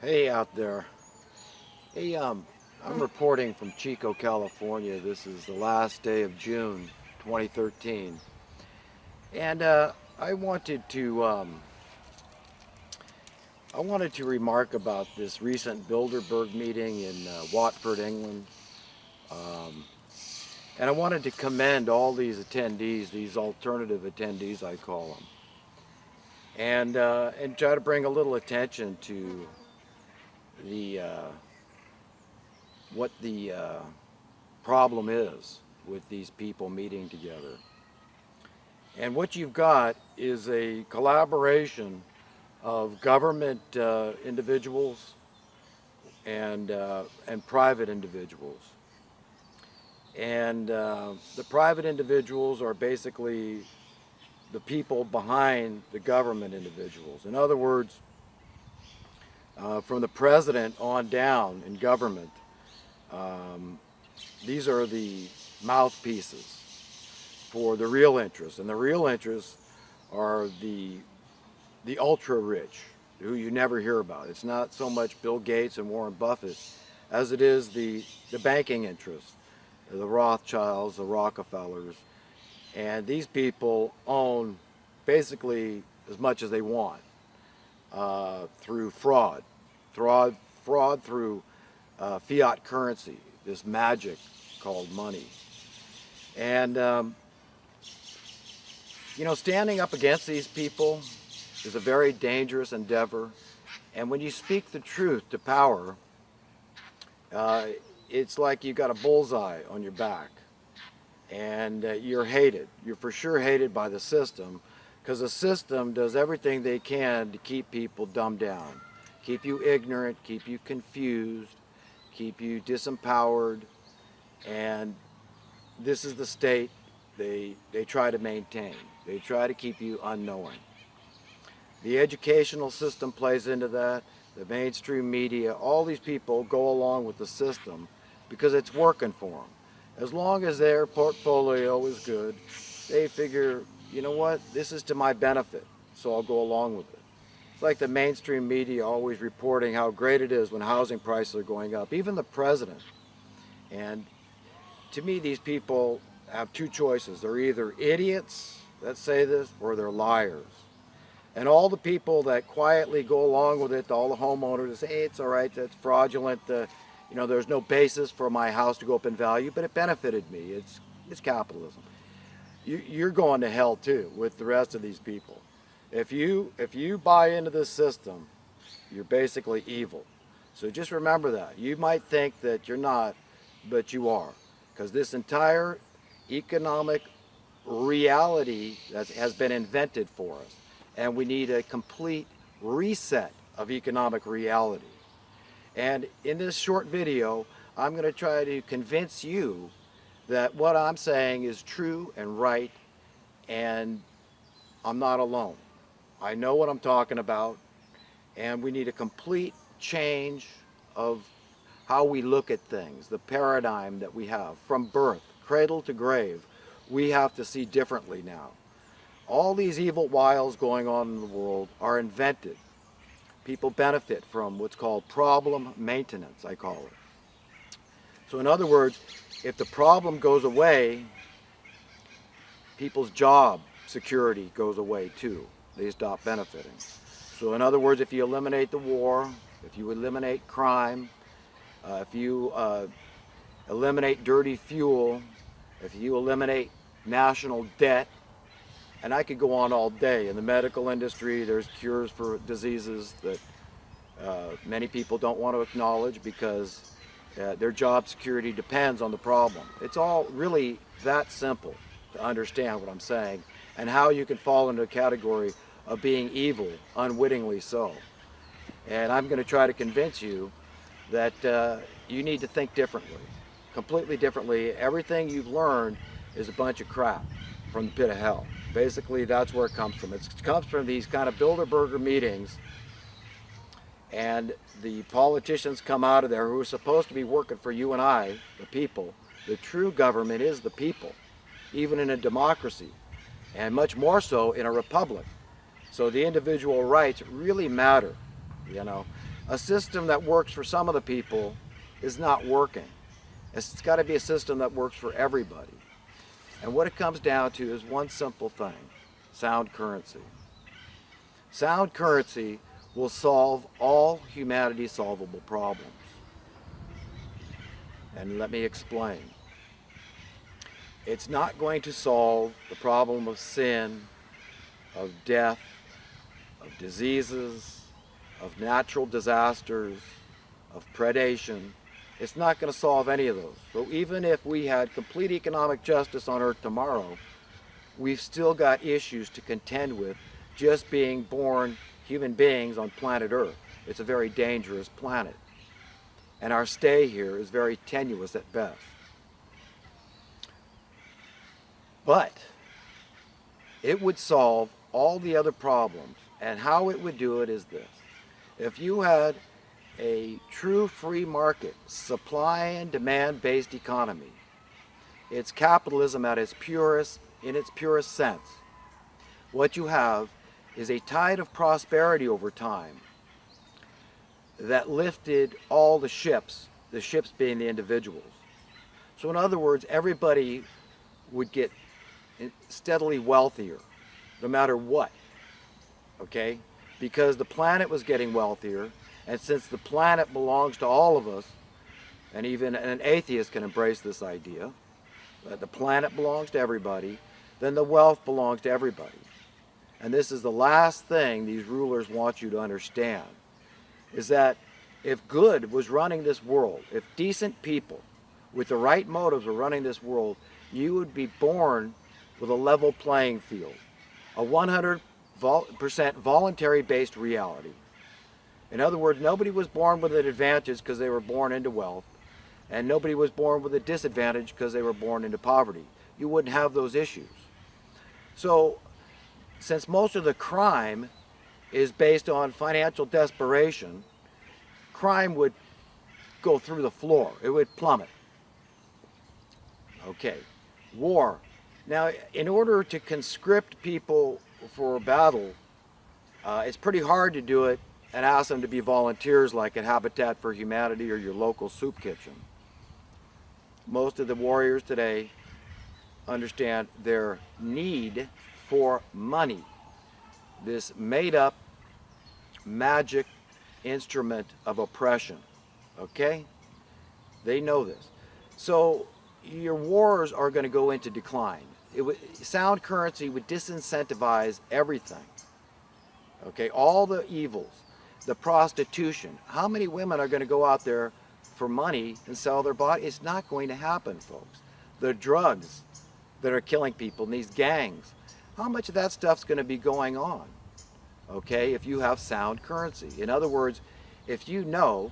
Hey out there. Hey, I'm reporting from Chico, California. This is the last day of June 2013. And I wanted to remark about this recent Bilderberg meeting in Watford, England. Um, and I wanted to commend all these attendees, these alternative attendees I call them, and try to bring a little attention to the what the problem is with these people meeting together. And what you've got is a collaboration of government individuals and private individuals. And the private individuals are basically the people behind the government individuals. In other words, from the president on down in government, um, these are the mouthpieces for the real interests. And the real interests are the ultra rich, who you never hear about. It's not so much Bill Gates and Warren Buffett as it is the banking interests, the Rothschilds, the Rockefellers. And these people own basically as much as they want through fraud through fiat currency, this magic called money. And, standing up against these people is a very dangerous endeavor. And when you speak the truth to power, it's like you've got a bullseye on your back. And you're hated. You're for sure hated by the system, because the system does everything they can to keep people dumbed down, keep you ignorant, keep you confused, keep you disempowered. And this is the state they try to maintain. They try to keep you unknowing. The educational system plays into that, the mainstream media, all these people go along with the system because it's working for them. As long as their portfolio is good, they figure, you know what, this is to my benefit, so I'll go along with it. It's like the mainstream media always reporting how great it is when housing prices are going up, even the president. And to me, these people have two choices. They're either idiots that say this, or they're liars. And all the people that quietly go along with it, all the homeowners say, hey, it's all right, that's fraudulent, there's no basis for my house to go up in value, but it benefited me. It's capitalism. You're going to hell too with the rest of these people. If you buy into this system, you're basically evil. So just remember that. You might think that you're not, but you are. Because this entire economic reality that has been invented for us. And we need a complete reset of economic reality. And in this short video, I'm going to try to convince you that what I'm saying is true and right, and I'm not alone. I know what I'm talking about, and we need a complete change of how we look at things, the paradigm that we have from birth, cradle to grave. We have to see differently now. All these evil wiles going on in the world are invented. People benefit from what's called problem maintenance, I call it. So in other words, if the problem goes away, people's job security goes away too. They stop benefiting. So in other words, if you eliminate the war, if you eliminate crime, if you eliminate dirty fuel, if you eliminate national debt, and I could go on all day. In the medical industry, there's cures for diseases that many people don't want to acknowledge because their job security depends on the problem. It's all really that simple to understand what I'm saying and how you can fall into a category of being evil, unwittingly so. And I'm going to try to convince you that you need to think differently, completely differently. Everything you've learned is a bunch of crap from the pit of hell. Basically, that's where it comes from. It comes from these kind of Bilderberger meetings, and the politicians come out of there who are supposed to be working for you and I, the people. The true government is the people, even in a democracy, and much more so in a republic. So the individual rights really matter, you know. A system that works for some of the people is not working. It's got to be a system that works for everybody. And what it comes down to is one simple thing: sound currency. Sound currency will solve all humanity's solvable problems. And let me explain. It's not going to solve the problem of sin, of death, of diseases, of natural disasters, of predation. It's not going to solve any of those. So even if we had complete economic justice on Earth tomorrow, we've still got issues to contend with just being born human beings on planet Earth. It's a very dangerous planet. And our stay here is very tenuous at best. But it would solve all the other problems. And how it would do it is this: if you had a true free market, supply and demand based economy, it's capitalism at its purest, in its purest sense. What you have is a tide of prosperity over time that lifted all the ships being the individuals. So in other words, everybody would get steadily wealthier, no matter what, okay? Because the planet was getting wealthier, and since the planet belongs to all of us, and even an atheist can embrace this idea, that the planet belongs to everybody, then the wealth belongs to everybody. And this is the last thing these rulers want you to understand, is that if good was running this world, if decent people with the right motives were running this world, you would be born with a level playing field, a 100% voluntary-based reality. In other words, nobody was born with an advantage because they were born into wealth, and nobody was born with a disadvantage because they were born into poverty. You wouldn't have those issues. So, since most of the crime is based on financial desperation, crime would go through the floor. It would plummet. Okay, war. Now, in order to conscript people for battle, it's pretty hard to do it and ask them to be volunteers like at Habitat for Humanity or your local soup kitchen. Most of the warriors today understand their need for money, this made-up magic instrument of oppression, okay? They know this. So your wars are going to go into decline. Sound currency would disincentivize everything, okay? All the evils, the prostitution. How many women are going to go out there for money and sell their body? It's not going to happen, folks. The drugs that are killing people in these gangs, how much of that stuff's going to be going on, okay, if you have sound currency? In other words, if you know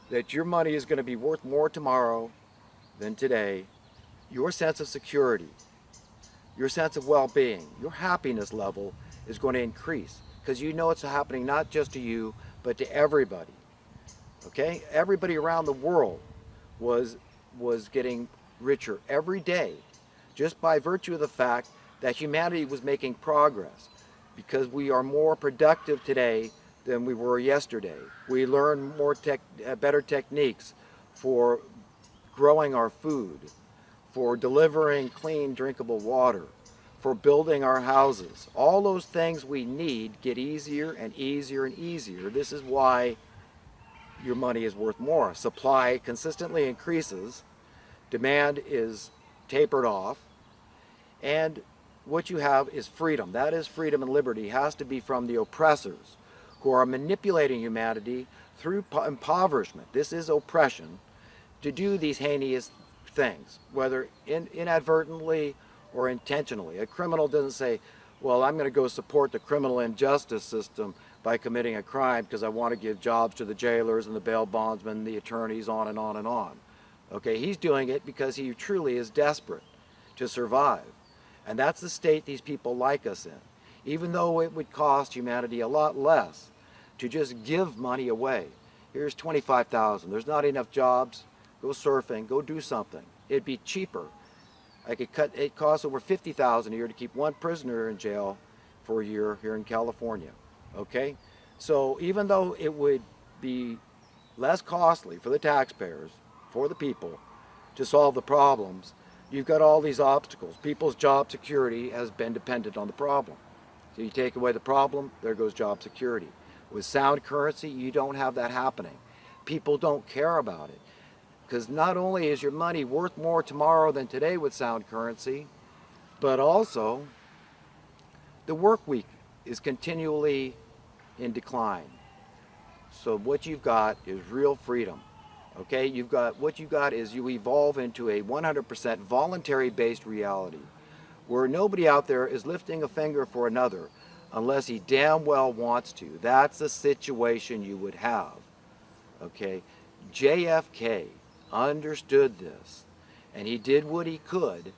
that your money is going to be worth more tomorrow than today, your sense of security, your sense of well-being, your happiness level is going to increase, because you know it's happening not just to you, but to everybody, okay? Everybody around the world was getting richer every day just by virtue of the fact that humanity was making progress, because we are more productive today than we were yesterday. We learn better techniques for growing our food, for delivering clean, drinkable water, for building our houses. All those things we need get easier and easier and easier. This is why your money is worth more. Supply consistently increases, demand is tapered off, and what you have is freedom. That is, freedom and liberty has to be from the oppressors who are manipulating humanity through impoverishment. This is oppression, to do these heinous things, whether inadvertently or intentionally. A criminal doesn't say, well, I'm going to go support the criminal injustice system by committing a crime because I want to give jobs to the jailers and the bail bondsmen, the attorneys, on and on and on. Okay, he's doing it because he truly is desperate to survive. And that's the state these people like us in. Even though it would cost humanity a lot less to just give money away. Here's $25,000. There's not enough jobs. Go surfing. Go do something. It'd be cheaper. It costs over $50,000 a year to keep one prisoner in jail for a year here in California. Okay? So even though it would be less costly for the taxpayers, for the people, to solve the problems, you've got all these obstacles. People's job security has been dependent on the problem. So you take away the problem, there goes job security. With sound currency, you don't have that happening. People don't care about it. Because not only is your money worth more tomorrow than today with sound currency, but also the work week is continually in decline. So what you've got is real freedom. Okay, what you've got is you evolve into a 100% voluntary based reality where nobody out there is lifting a finger for another unless he damn well wants to. That's the situation you would have. Okay, JFK understood this, and he did what he could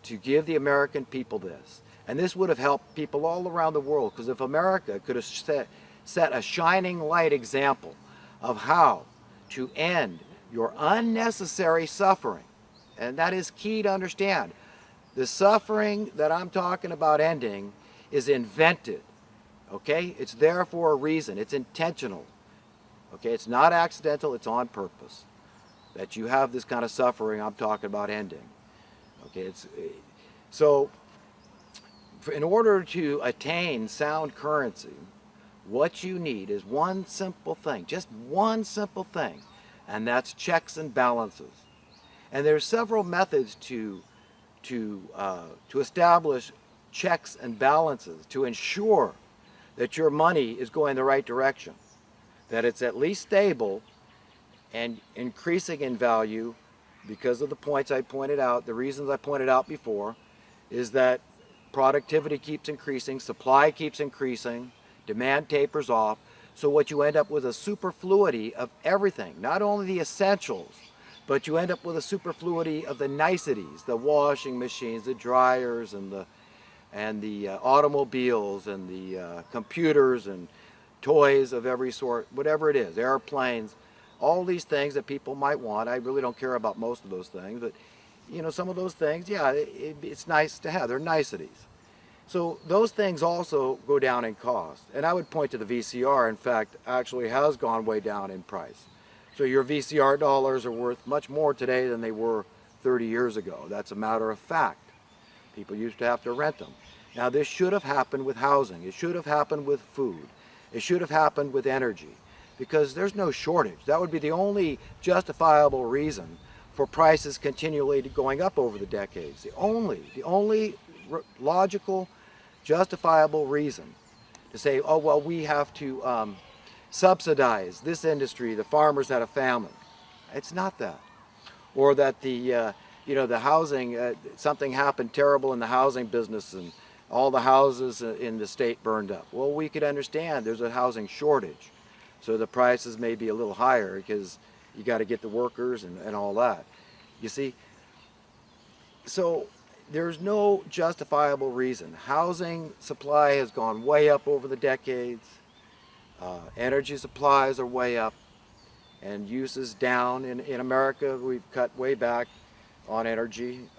to give the American people this. And this would have helped people all around the world, because if America could have set a shining light example of how to end your unnecessary suffering, and that is key to understand. The suffering that I'm talking about ending is invented, okay? It's there for a reason. It's intentional, okay? It's not accidental. It's on purpose that you have this kind of suffering I'm talking about ending, okay? So in order to attain sound currency, what you need is one simple thing, just one simple thing, and that's checks and balances. And there's several methods to establish checks and balances to ensure that your money is going the right direction, that it's at least stable and increasing in value because of the points I pointed out. The reasons I pointed out before is that productivity keeps increasing, supply keeps increasing, demand tapers off. So what you end up with a superfluity of everything, not only the essentials, but you end up with a superfluity of the niceties, the washing machines, the dryers, and the automobiles, and the computers, and toys of every sort, whatever it is, airplanes, all these things that people might want. I really don't care about most of those things, but you know, some of those things, yeah, it's nice to have. They're niceties. So those things also go down in cost. And I would point to the VCR, in fact, actually has gone way down in price. So your VCR dollars are worth much more today than they were 30 years ago. That's a matter of fact. People used to have to rent them. Now this should have happened with housing. It should have happened with food. It should have happened with energy, because there's no shortage. That would be the only justifiable reason for prices continually going up over the decades. The only logical, justifiable reason to say, oh, well, we have to subsidize this industry, the farmers had a famine. It's not that. Or that the housing, something happened terrible in the housing business and all the houses in the state burned up. Well, we could understand there's a housing shortage. So the prices may be a little higher because you got to get the workers and all that. You see? So there's no justifiable reason. Housing supply has gone way up over the decades. Energy supplies are way up. And use is down. In America, we've cut way back on energy.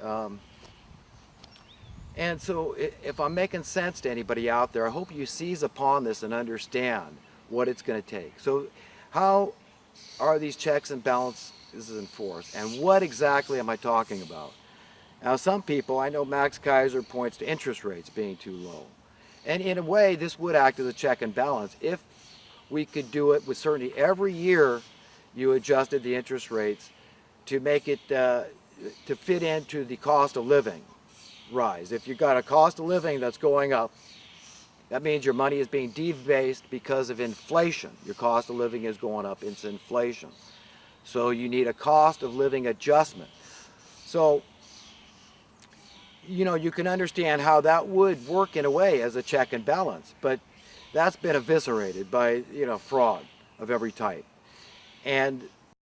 And so if I'm making sense to anybody out there, I hope you seize upon this and understand what it's going to take. So how are these checks and balances enforced? And what exactly am I talking about? Now some people, I know Max Kaiser points to interest rates being too low. And in a way, this would act as a check and balance if we could do it with certainty. Every year you adjusted the interest rates to make it, to fit into the cost of living rise. If you've got a cost of living that's going up, that means your money is being debased because of inflation. Your cost of living is going up, it's inflation. So you need a cost of living adjustment. So, you know, you can understand how that would work in a way as a check and balance, but that's been eviscerated by, fraud of every type. And